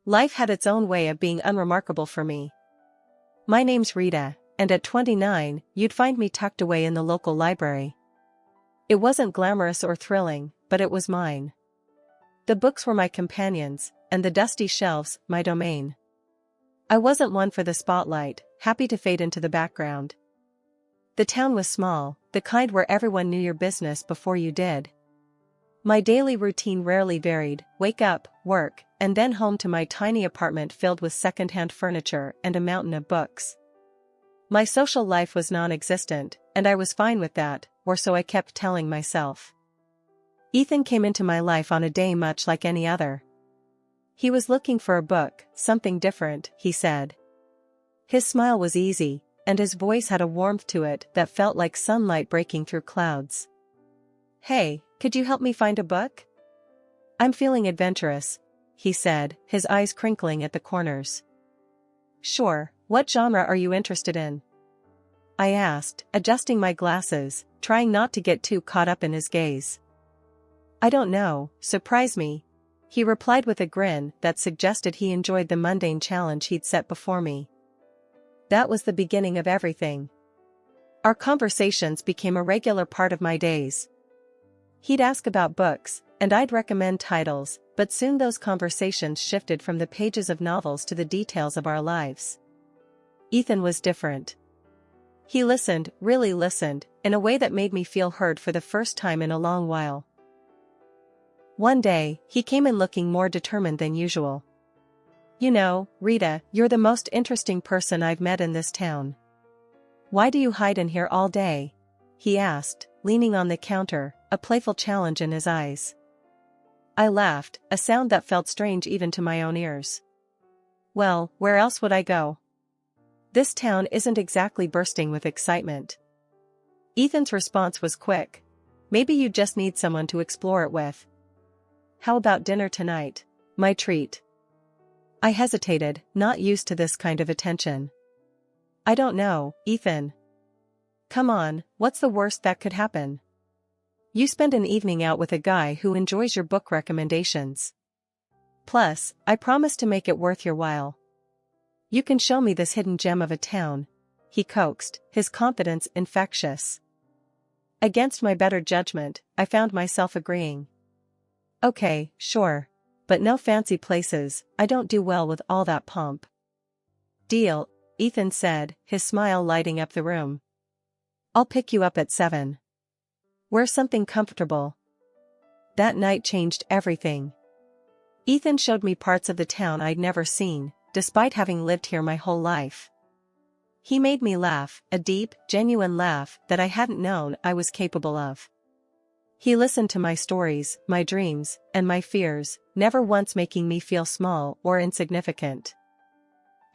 Life had its own way of being unremarkable for me. My name's Rita, and at 29, you'd find me tucked away in the local library. It wasn't glamorous or thrilling, but it was mine. The books were my companions, and the dusty shelves, my domain. I wasn't one for the spotlight, happy to fade into the background. The town was small, the kind where everyone knew your business before you did. My daily routine rarely varied: wake up, work, and then home to my tiny apartment filled with second-hand furniture and a mountain of books. My social life was non-existent, and I was fine with that, or so I kept telling myself. Ethan came into my life on a day much like any other. He was looking for a book, something different, he said. His smile was easy, and his voice had a warmth to it that felt like sunlight breaking through clouds. "Hey, could you help me find a book? I'm feeling adventurous," he said, his eyes crinkling at the corners. "Sure, what genre are you interested in?" I asked, adjusting my glasses, trying not to get too caught up in his gaze. "I don't know, surprise me," he replied with a grin that suggested he enjoyed the mundane challenge he'd set before me. That was the beginning of everything. Our conversations became a regular part of my days. He'd ask about books, and I'd recommend titles, but soon those conversations shifted from the pages of novels to the details of our lives. Ethan was different. He listened, really listened, in a way that made me feel heard for the first time in a long while. One day, he came in looking more determined than usual. "You know, Rita, you're the most interesting person I've met in this town. Why do you hide in here all day?" he asked, leaning on the counter, a playful challenge in his eyes. I laughed, a sound that felt strange even to my own ears. "Well, where else would I go? This town isn't exactly bursting with excitement." Ethan's response was quick. "Maybe you just need someone to explore it with. How about dinner tonight? My treat." I hesitated, not used to this kind of attention. "I don't know, Ethan. Come on, what's the worst that could happen? You spend an evening out with a guy who enjoys your book recommendations. Plus, I promise to make it worth your while. You can show me this hidden gem of a town," he coaxed, his confidence infectious. Against my better judgment, I found myself agreeing. "Okay, sure. But no fancy places, I don't do well with all that pomp." "Deal," Ethan said, his smile lighting up the room. "I'll pick you up at 7. Wear something comfortable." That night changed everything. Ethan showed me parts of the town I'd never seen, despite having lived here my whole life. He made me laugh, a deep, genuine laugh that I hadn't known I was capable of. He listened to my stories, my dreams, and my fears, never once making me feel small or insignificant.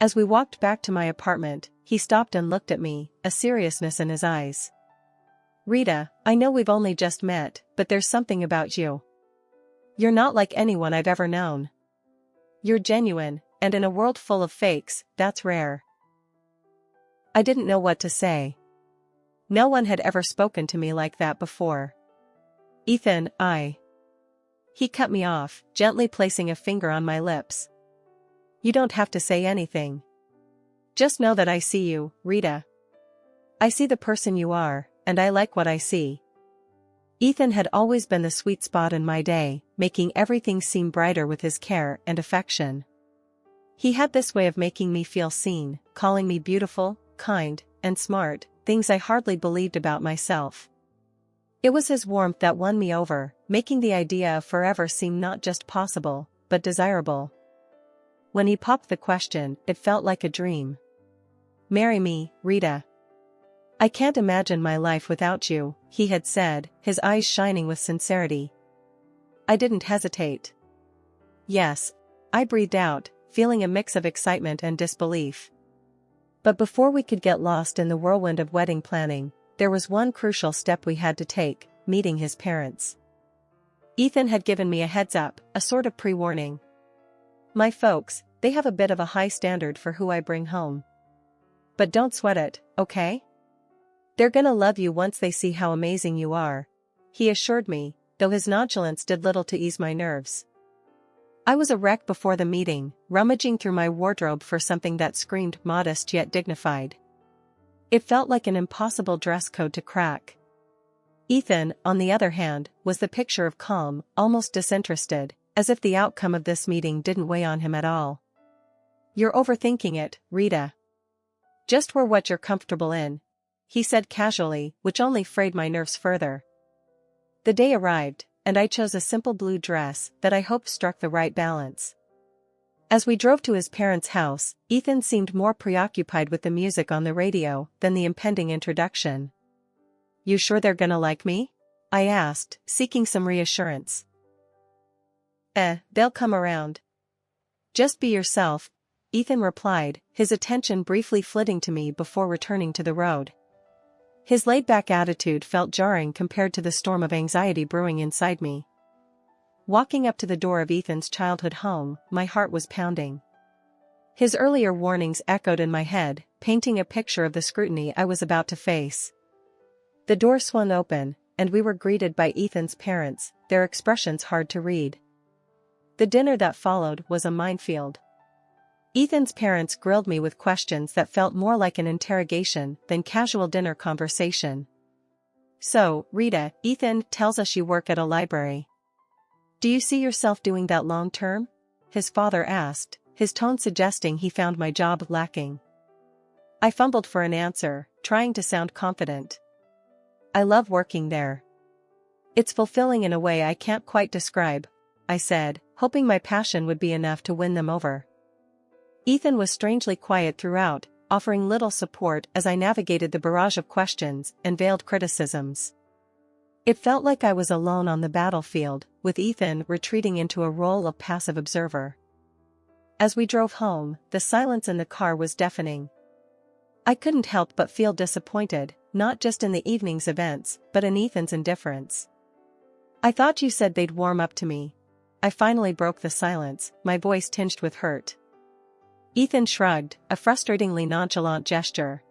As we walked back to my apartment, he stopped and looked at me, a seriousness in his eyes. "Rita, I know we've only just met, but there's something about you. You're not like anyone I've ever known. You're genuine, and in a world full of fakes, that's rare." I didn't know what to say. No one had ever spoken to me like that before. "Ethan, He cut me off, gently placing a finger on my lips. "You don't have to say anything. Just know that I see you, Rita. I see the person you are, and I like what I see." Ethan had always been the sweet spot in my day, making everything seem brighter with his care and affection. He had this way of making me feel seen, calling me beautiful, kind, and smart, things I hardly believed about myself. It was his warmth that won me over, making the idea of forever seem not just possible, but desirable. When he popped the question, it felt like a dream. "Marry me, Rita. I can't imagine my life without you," he had said, his eyes shining with sincerity. I didn't hesitate. "Yes," I breathed out, feeling a mix of excitement and disbelief. But before we could get lost in the whirlwind of wedding planning, there was one crucial step we had to take: meeting his parents. Ethan had given me a heads up, a sort of pre-warning. "My folks, they have a bit of a high standard for who I bring home. But don't sweat it, okay? They're gonna love you once they see how amazing you are," he assured me, though his nonchalance did little to ease my nerves. I was a wreck before the meeting, rummaging through my wardrobe for something that screamed modest yet dignified. It felt like an impossible dress code to crack. Ethan, on the other hand, was the picture of calm, almost disinterested, as if the outcome of this meeting didn't weigh on him at all. "You're overthinking it, Rita. Just wear what you're comfortable in," he said casually, which only frayed my nerves further. The day arrived, and I chose a simple blue dress that I hoped struck the right balance. As we drove to his parents' house, Ethan seemed more preoccupied with the music on the radio than the impending introduction. "You sure they're gonna like me?" I asked, seeking some reassurance. They'll come around. Just be yourself," Ethan replied, his attention briefly flitting to me before returning to the road. His laid-back attitude felt jarring compared to the storm of anxiety brewing inside me. Walking up to the door of Ethan's childhood home, my heart was pounding. His earlier warnings echoed in my head, painting a picture of the scrutiny I was about to face. The door swung open, and we were greeted by Ethan's parents, their expressions hard to read. The dinner that followed was a minefield. Ethan's parents grilled me with questions that felt more like an interrogation than casual dinner conversation. "So, Rita, Ethan tells us you work at a library. Do you see yourself doing that long term?" his father asked, his tone suggesting he found my job lacking. I fumbled for an answer, trying to sound confident. "I love working there. It's fulfilling in a way I can't quite describe," I said, hoping my passion would be enough to win them over. Ethan was strangely quiet throughout, offering little support as I navigated the barrage of questions and veiled criticisms. It felt like I was alone on the battlefield, with Ethan retreating into a role of passive observer. As we drove home, the silence in the car was deafening. I couldn't help but feel disappointed, not just in the evening's events, but in Ethan's indifference. "I thought you said they'd warm up to me." I finally broke the silence, my voice tinged with hurt. Ethan shrugged, a frustratingly nonchalant gesture.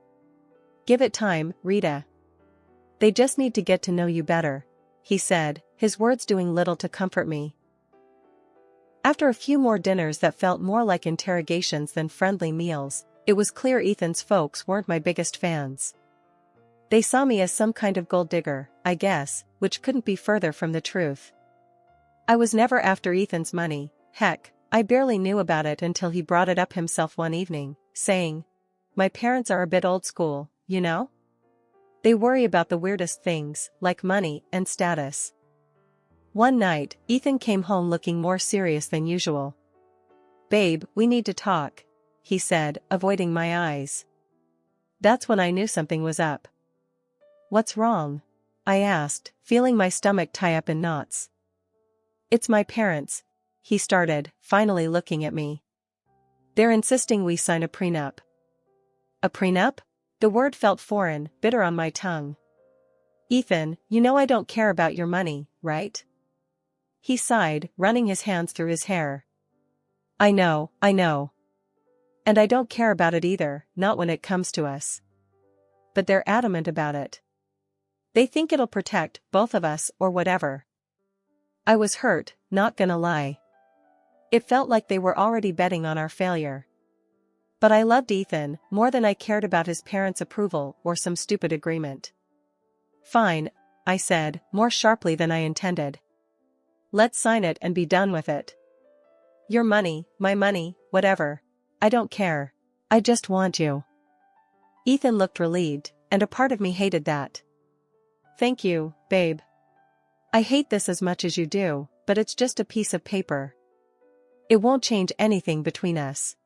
"Give it time, Rita. They just need to get to know you better," he said, his words doing little to comfort me. After a few more dinners that felt more like interrogations than friendly meals, it was clear Ethan's folks weren't my biggest fans. They saw me as some kind of gold digger, I guess, which couldn't be further from the truth. I was never after Ethan's money. Heck, I barely knew about it until he brought it up himself one evening, saying, "My parents are a bit old school, you know? They worry about the weirdest things, like money and status." One night, Ethan came home looking more serious than usual. "Babe, we need to talk," he said, avoiding my eyes. That's when I knew something was up. "What's wrong?" I asked, feeling my stomach tie up in knots. "It's my parents," he started, finally looking at me. "They're insisting we sign a prenup." "A prenup?" The word felt foreign, bitter on my tongue. "Ethan, you know I don't care about your money, right?" He sighed, running his hands through his hair. I know. And I don't care about it either, not when it comes to us. But they're adamant about it. They think it'll protect both of us or whatever." I was hurt, not gonna lie. It felt like they were already betting on our failure. But I loved Ethan more than I cared about his parents' approval or some stupid agreement. "Fine," I said, more sharply than I intended. "Let's sign it and be done with it. Your money, my money, whatever. I don't care. I just want you." Ethan looked relieved, and a part of me hated that. "Thank you, babe. I hate this as much as you do, but it's just a piece of paper. It won't change anything between us."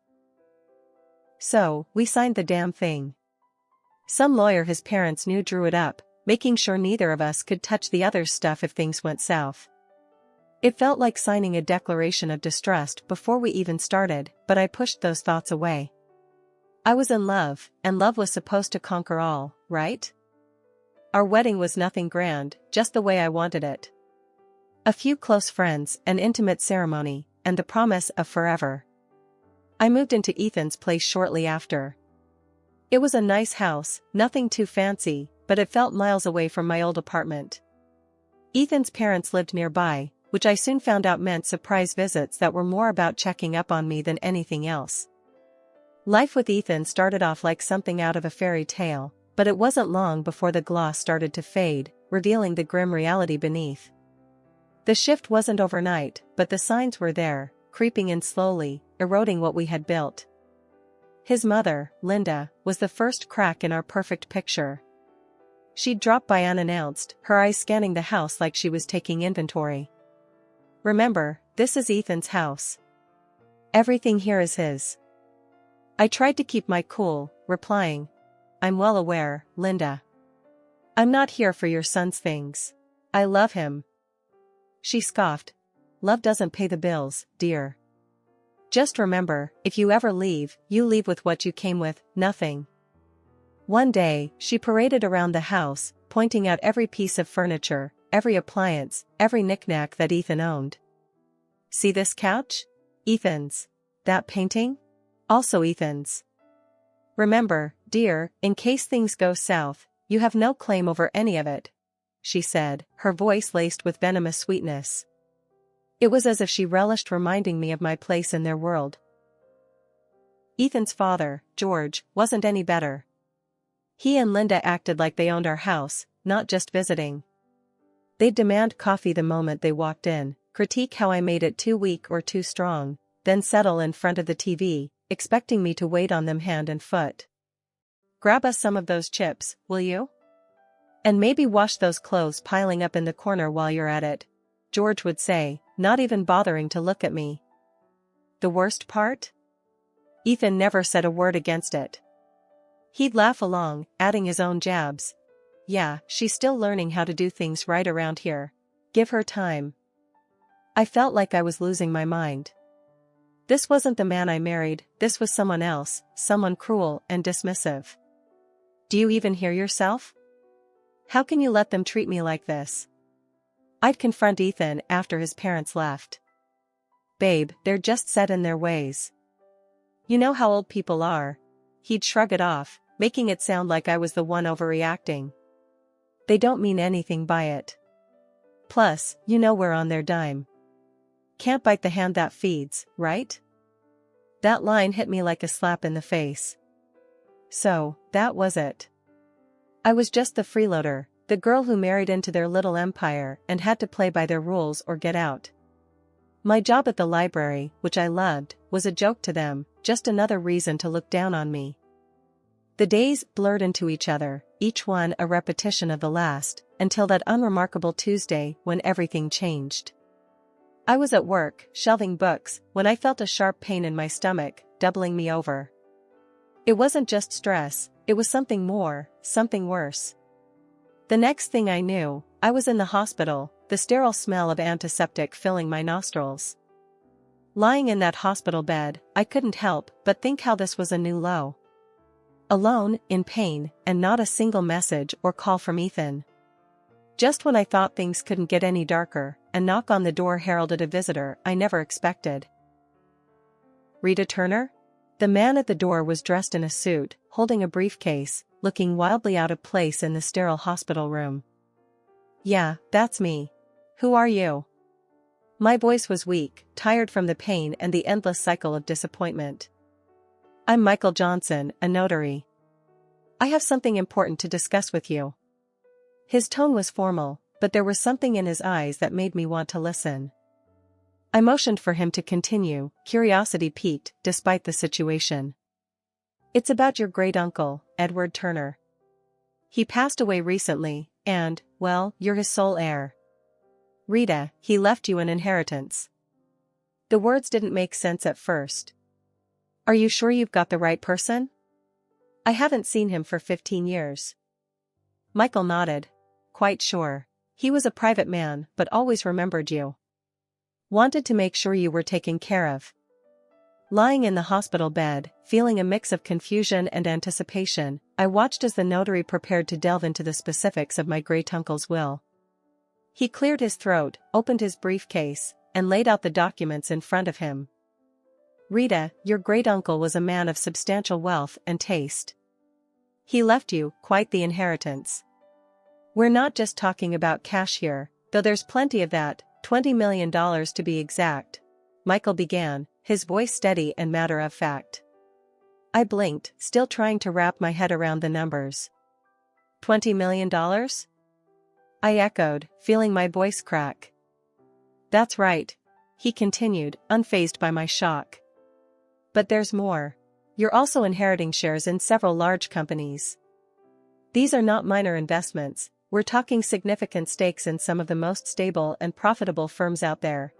So, we signed the damn thing. Some lawyer his parents knew drew it up, making sure neither of us could touch the other's stuff if things went south. It felt like signing a declaration of distrust before we even started, but I pushed those thoughts away. I was in love, and love was supposed to conquer all, right? Our wedding was nothing grand, just the way I wanted it. A few close friends, an intimate ceremony, and the promise of forever. I moved into Ethan's place shortly after. It was a nice house, nothing too fancy, but it felt miles away from my old apartment. Ethan's parents lived nearby, which I soon found out meant surprise visits that were more about checking up on me than anything else. Life with Ethan started off like something out of a fairy tale, but it wasn't long before the gloss started to fade, revealing the grim reality beneath. The shift wasn't overnight, but the signs were there, creeping in slowly, eroding what we had built. His mother, Linda, was the first crack in our perfect picture. She'd drop by unannounced, her eyes scanning the house like she was taking inventory. "Remember, this is Ethan's house. Everything here is his." I tried to keep my cool, replying, "I'm well aware, Linda. I'm not here for your son's things. I love him." She scoffed. "Love doesn't pay the bills, dear. Just remember, if you ever leave, you leave with what you came with, nothing." One day, she paraded around the house, pointing out every piece of furniture, every appliance, every knickknack that Ethan owned. "See this couch? Ethan's. That painting? Also Ethan's. Remember, dear, in case things go south, you have no claim over any of it," she said, her voice laced with venomous sweetness. It was as if she relished reminding me of my place in their world. Ethan's father, George, wasn't any better. He and Linda acted like they owned our house, not just visiting. They'd demand coffee the moment they walked in, critique how I made it too weak or too strong, then settle in front of the TV, expecting me to wait on them hand and foot. "Grab us some of those chips, will you? And maybe wash those clothes piling up in the corner while you're at it," George would say, not even bothering to look at me. The worst part? Ethan never said a word against it. He'd laugh along, adding his own jabs. "Yeah, she's still learning how to do things right around here. Give her time." I felt like I was losing my mind. This wasn't the man I married, this was someone else, someone cruel and dismissive. "Do you even hear yourself? How can you let them treat me like this?" I'd confront Ethan after his parents left. "Babe, they're just set in their ways. You know how old people are." He'd shrug it off, making it sound like I was the one overreacting. "They don't mean anything by it. Plus, you know we're on their dime. Can't bite the hand that feeds, right?" That line hit me like a slap in the face. So, that was it. I was just the freeloader, the girl who married into their little empire and had to play by their rules or get out. My job at the library, which I loved, was a joke to them, just another reason to look down on me. The days blurred into each other, each one a repetition of the last, until that unremarkable Tuesday when everything changed. I was at work, shelving books, when I felt a sharp pain in my stomach, doubling me over. It wasn't just stress, it was something more, something worse. The next thing I knew, I was in the hospital, the sterile smell of antiseptic filling my nostrils. Lying in that hospital bed, I couldn't help but think how this was a new low. Alone, in pain, and not a single message or call from Ethan. Just when I thought things couldn't get any darker, a knock on the door heralded a visitor I never expected. "Rita Turner?" The man at the door was dressed in a suit, holding a briefcase, looking wildly out of place in the sterile hospital room. "Yeah, that's me. Who are you?" My voice was weak, tired from the pain and the endless cycle of disappointment. "I'm Michael Johnson, a notary. I have something important to discuss with you." His tone was formal, but there was something in his eyes that made me want to listen. I motioned for him to continue, curiosity piqued despite the situation. "It's about your great-uncle, Edward Turner. He passed away recently, and, well, you're his sole heir. Rita, he left you an inheritance." The words didn't make sense at first. "Are you sure you've got the right person? I haven't seen him for 15 years. Michael nodded. "Quite sure. He was a private man, but always remembered you. Wanted to make sure you were taken care of." Lying in the hospital bed, feeling a mix of confusion and anticipation, I watched as the notary prepared to delve into the specifics of my great-uncle's will. He cleared his throat, opened his briefcase, and laid out the documents in front of him. "Rita, your great-uncle was a man of substantial wealth and taste. He left you quite the inheritance. We're not just talking about cash here, though there's plenty of that, $20 million to be exact, Michael began, his voice steady and matter-of-fact. I blinked, still trying to wrap my head around the numbers. $20 million? I echoed, feeling my voice crack. That's right, he continued, unfazed by my shock. But there's more. You're also inheriting shares in several large companies. These are not minor investments, we're talking significant stakes in some of the most stable and profitable firms out there.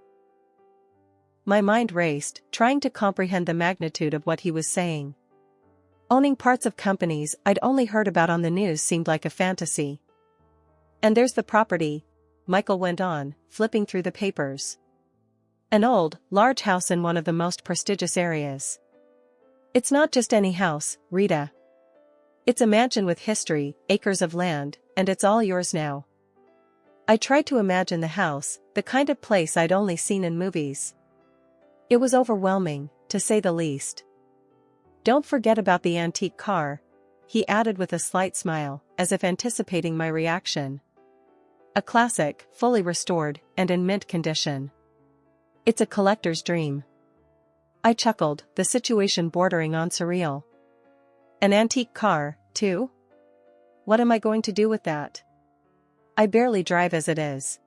My mind raced, trying to comprehend the magnitude of what he was saying. Owning parts of companies I'd only heard about on the news seemed like a fantasy. And there's the property, Michael went on, flipping through the papers. An old, large house in one of the most prestigious areas. It's not just any house, Rita. It's a mansion with history, acres of land, and it's all yours now. I tried to imagine the house, the kind of place I'd only seen in movies. It was overwhelming, to say the least. Don't forget about the antique car, he added with a slight smile, as if anticipating my reaction. A classic, fully restored, and in mint condition. It's a collector's dream. I chuckled, the situation bordering on surreal. An antique car, too? What am I going to do with that? I barely drive as it is.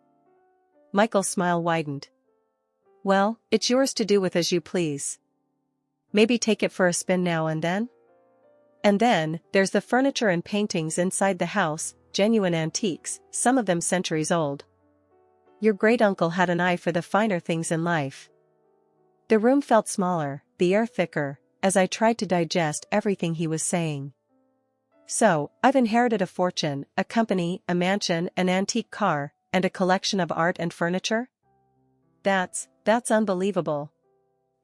Michael's smile widened. Well, it's yours to do with as you please. Maybe take it for a spin now and then? And then, there's the furniture and paintings inside the house, genuine antiques, some of them centuries old. Your great-uncle had an eye for the finer things in life. The room felt smaller, the air thicker, as I tried to digest everything he was saying. So, I've inherited a fortune, a company, a mansion, an antique car, and a collection of art and furniture? That's unbelievable.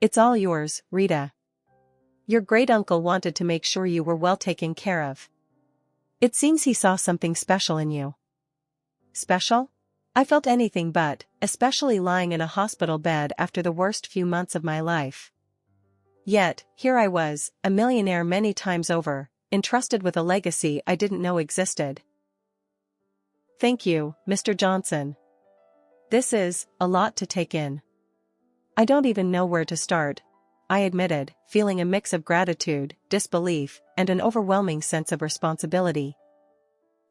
It's all yours, Rita. Your great-uncle wanted to make sure you were well taken care of. It seems he saw something special in you. Special? I felt anything but, especially lying in a hospital bed after the worst few months of my life. Yet, here I was, a millionaire many times over, entrusted with a legacy I didn't know existed. Thank you, Mr. Johnson. This is a lot to take in. I don't even know where to start, I admitted, feeling a mix of gratitude, disbelief, and an overwhelming sense of responsibility.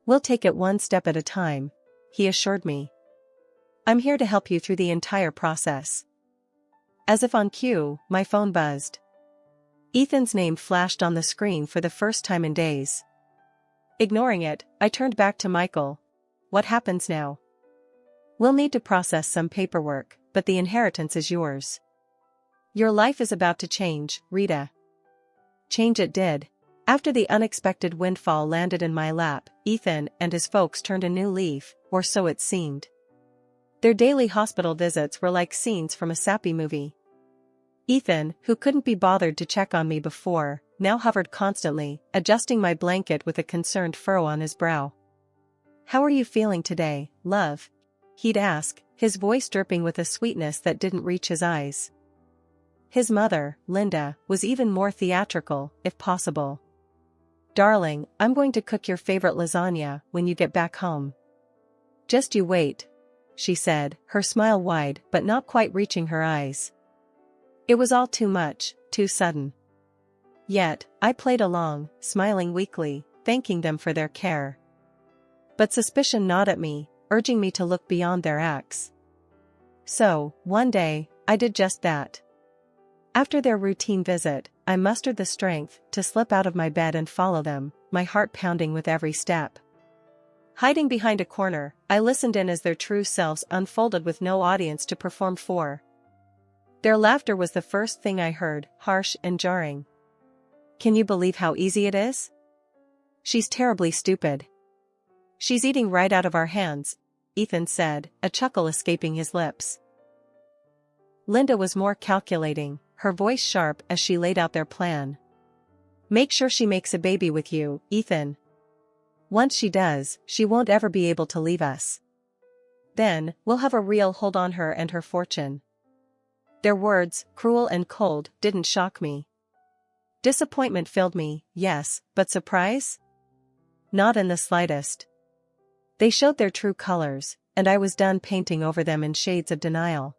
We'll take it one step at a time, he assured me. I'm here to help you through the entire process. As if on cue, my phone buzzed. Ethan's name flashed on the screen for the first time in days. Ignoring it, I turned back to Michael. What happens now? We'll need to process some paperwork, but the inheritance is yours. Your life is about to change, Rita. Change it did. After the unexpected windfall landed in my lap, Ethan and his folks turned a new leaf, or so it seemed. Their daily hospital visits were like scenes from a sappy movie. Ethan, who couldn't be bothered to check on me before, now hovered constantly, adjusting my blanket with a concerned furrow on his brow. How are you feeling today, love? He'd ask, his voice dripping with a sweetness that didn't reach his eyes. His mother, Linda, was even more theatrical, if possible. Darling, I'm going to cook your favorite lasagna when you get back home. Just you wait, she said, her smile wide but not quite reaching her eyes. It was all too much, too sudden. Yet, I played along, smiling weakly, thanking them for their care. But suspicion gnawed at me, urging me to look beyond their acts. So, one day, I did just that. After their routine visit, I mustered the strength to slip out of my bed and follow them, my heart pounding with every step. Hiding behind a corner, I listened in as their true selves unfolded with no audience to perform for. Their laughter was the first thing I heard, harsh and jarring. Can you believe how easy it is? She's terribly stupid. She's eating right out of our hands, Ethan said, a chuckle escaping his lips. Linda was more calculating, her voice sharp as she laid out their plan. Make sure she makes a baby with you, Ethan. Once she does, she won't ever be able to leave us. Then, we'll have a real hold on her and her fortune. Their words, cruel and cold, didn't shock me. Disappointment filled me, yes, but surprise? Not in the slightest. They showed their true colors, and I was done painting over them in shades of denial.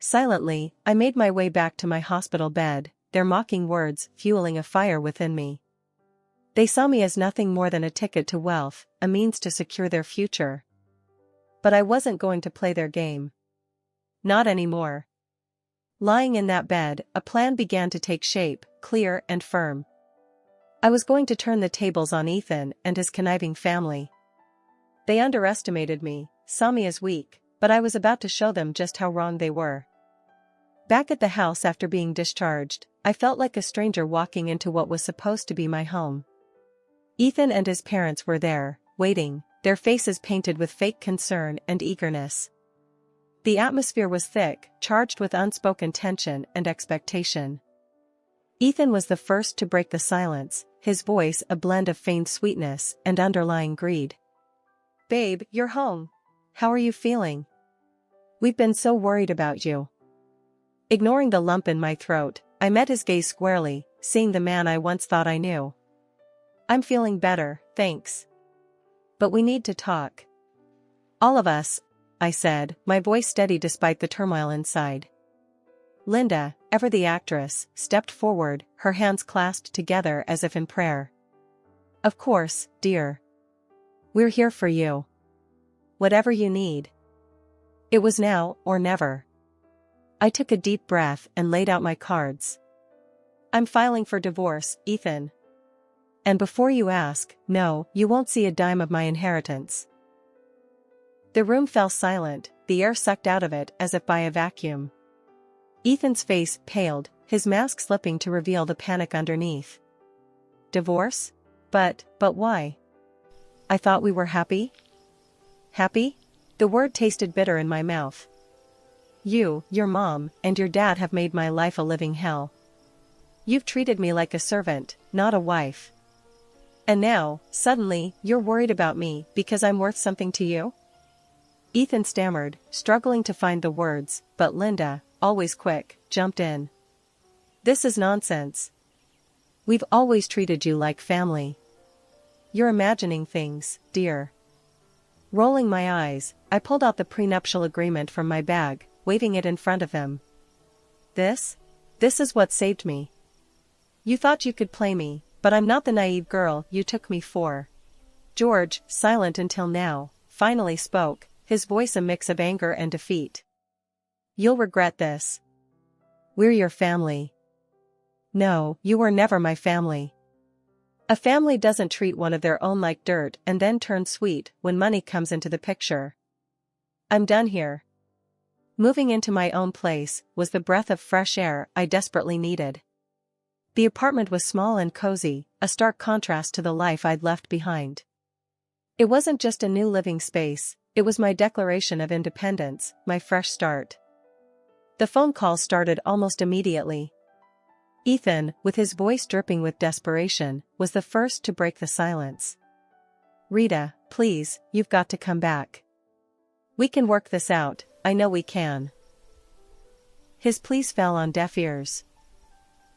Silently, I made my way back to my hospital bed, their mocking words fueling a fire within me. They saw me as nothing more than a ticket to wealth, a means to secure their future. But I wasn't going to play their game. Not anymore. Lying in that bed, a plan began to take shape, clear and firm. I was going to turn the tables on Ethan and his conniving family. They underestimated me, saw me as weak, but I was about to show them just how wrong they were. Back at the house after being discharged, I felt like a stranger walking into what was supposed to be my home. Ethan and his parents were there, waiting, their faces painted with fake concern and eagerness. The atmosphere was thick, charged with unspoken tension and expectation. Ethan was the first to break the silence, his voice a blend of feigned sweetness and underlying greed. "Babe, you're home. How are you feeling? We've been so worried about you." Ignoring the lump in my throat, I met his gaze squarely, seeing the man I once thought I knew. "I'm feeling better, thanks. But we need to talk." "All of us," I said, my voice steady despite the turmoil inside. Linda, ever the actress, stepped forward, her hands clasped together as if in prayer. "Of course, dear. We're here for you. Whatever you need." It was now or never. I took a deep breath and laid out my cards. "I'm filing for divorce, Ethan. And before you ask, no, you won't see a dime of my inheritance." The room fell silent, the air sucked out of it as if by a vacuum. Ethan's face paled, his mask slipping to reveal the panic underneath. "Divorce? But why? I thought we were happy?" "Happy?" The word tasted bitter in my mouth. Your mom, and your dad have made my life a living hell. You've treated me like a servant, not a wife. And now, suddenly, you're worried about me because I'm worth something to you?" Ethan stammered, struggling to find the words, but Linda, always quick, jumped in. "This is nonsense. We've always treated you like family. You're imagining things, dear." Rolling my eyes, I pulled out the prenuptial agreement from my bag, waving it in front of him. This is what saved me. You thought you could play me, but I'm not the naive girl you took me for." George, silent until now, finally spoke, his voice a mix of anger and defeat. "You'll regret this. We're your family." "No, you were never my family. A family doesn't treat one of their own like dirt and then turn sweet when money comes into the picture. I'm done here." Moving into my own place was the breath of fresh air I desperately needed. The apartment was small and cozy, a stark contrast to the life I'd left behind. It wasn't just a new living space, it was my declaration of independence, my fresh start. The phone call started almost immediately. Ethan, with his voice dripping with desperation, was the first to break the silence. "Rita, please, you've got to come back. We can work this out, I know we can." His pleas fell on deaf ears.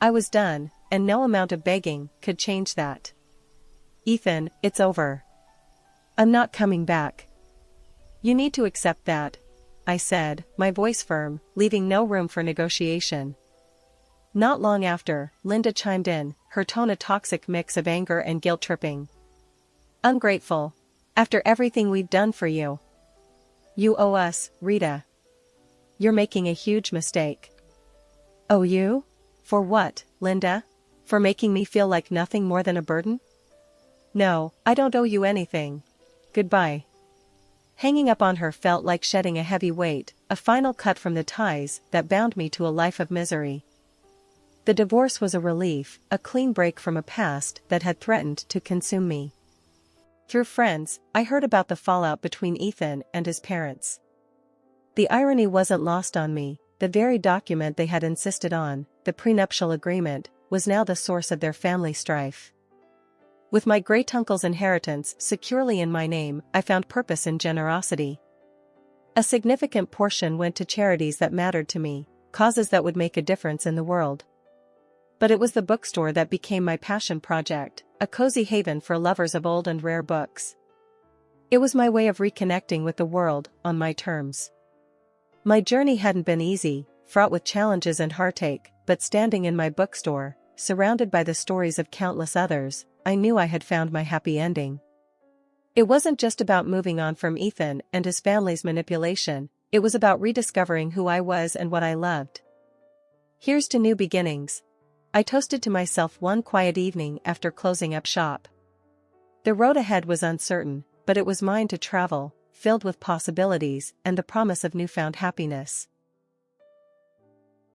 I was done, and no amount of begging could change that. "Ethan, it's over. I'm not coming back. You need to accept that," I said, my voice firm, leaving no room for negotiation. Not long after, Linda chimed in, her tone a toxic mix of anger and guilt-tripping. "Ungrateful. After everything we've done for you. You owe us, Rita. You're making a huge mistake." "Owe you? For what, Linda? For making me feel like nothing more than a burden?" "No, I don't owe you anything. Goodbye." Hanging up on her felt like shedding a heavy weight, a final cut from the ties that bound me to a life of misery. The divorce was a relief, a clean break from a past that had threatened to consume me. Through friends, I heard about the fallout between Ethan and his parents. The irony wasn't lost on me, the very document they had insisted on, the prenuptial agreement, was now the source of their family strife. With my great-uncle's inheritance securely in my name, I found purpose in generosity. A significant portion went to charities that mattered to me, causes that would make a difference in the world. But it was the bookstore that became my passion project, a cozy haven for lovers of old and rare books. It was my way of reconnecting with the world on my terms. My journey hadn't been easy, fraught with challenges and heartache, but standing in my bookstore, surrounded by the stories of countless others, I knew I had found my happy ending. It wasn't just about moving on from Ethan and his family's manipulation, it was about rediscovering who I was and what I loved. Here's to new beginnings, I toasted to myself one quiet evening after closing up shop. The road ahead was uncertain, but it was mine to travel, filled with possibilities and the promise of newfound happiness.